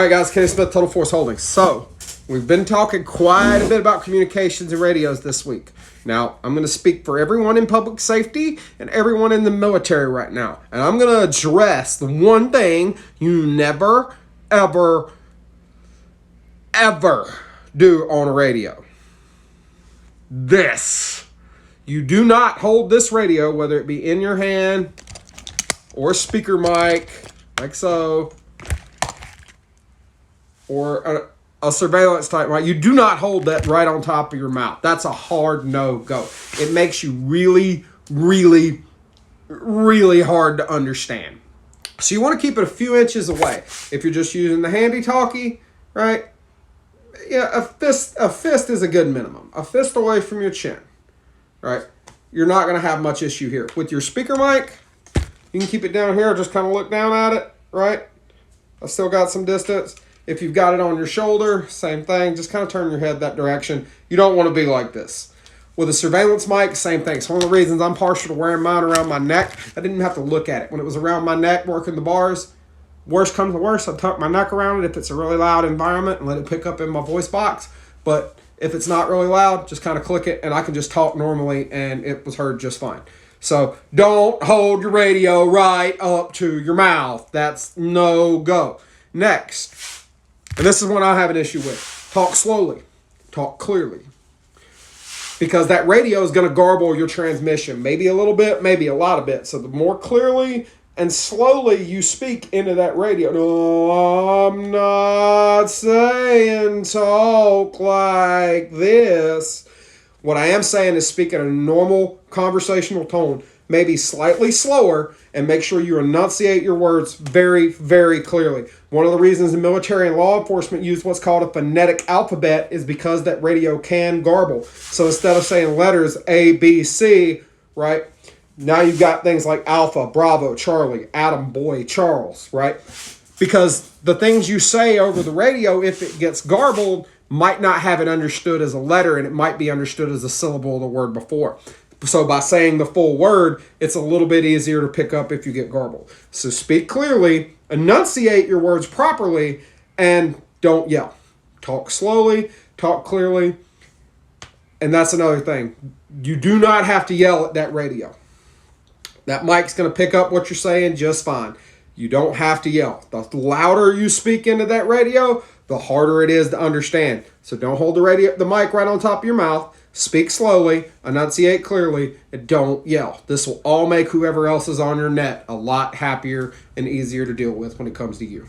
All right, guys, Kenny Smith, Total Force Holdings. So, we've been talking quite a bit about communications and radios this week. Now, I'm going to speak for everyone in public safety and everyone in the military right now. And I'm going to address the one thing you never, ever, ever do on a radio. This. You do not hold this radio, whether it be in your hand or a speaker mic, like so, or a surveillance type mic. You do not hold that right on top of your mouth. That's a hard no-go. It makes you really, really, really hard to understand. So you want to keep it a few inches away. If you're just using the handy-talkie, right? Yeah, a fist is a good minimum. A fist away from your chin, right? You're not going to have much issue here. With your speaker mic, you can keep it down here, just kind of look down at it, right? I still got some distance. If you've got it on your shoulder, same thing. Just kind of turn your head that direction. You don't want to be like this. With a surveillance mic, same thing. It's one of the reasons I'm partial to wearing mine around my neck. I didn't have to look at it. When it was around my neck, working the bars, worst comes to worst, I tuck my neck around it if it's a really loud environment and let it pick up in my voice box. But if it's not really loud, just kind of click it and I can just talk normally and it was heard just fine. So don't hold your radio right up to your mouth. That's no go. Next, and this is one I have an issue with. Talk slowly. Talk clearly. Because that radio is going to garble your transmission. Maybe a little bit, maybe a lot of bit. So the more clearly and slowly you speak into that radio. No, I'm not saying talk like this. What I am saying is speak in a normal conversational tone, maybe slightly slower, and make sure you enunciate your words very, very clearly. One of the reasons the military and law enforcement use what's called a phonetic alphabet is because that radio can garble. So instead of saying letters A, B, C, right, now you've got things like Alpha, Bravo, Charlie, Adam, Boy, Charles, right? Because the things you say over the radio, if it gets garbled, might not have it understood as a letter, and it might be understood as a syllable of the word before. So by saying the full word, it's a little bit easier to pick up if you get garbled. So speak clearly, enunciate your words properly, and don't yell. Talk slowly, talk clearly. And that's another thing. You do not have to yell at that radio. That mic's going to pick up what you're saying just fine. You don't have to yell. The louder you speak into that radio, the harder it is to understand. So don't hold the mic right on top of your mouth. Speak slowly, enunciate clearly, and don't yell. This will all make whoever else is on your net a lot happier and easier to deal with when it comes to you.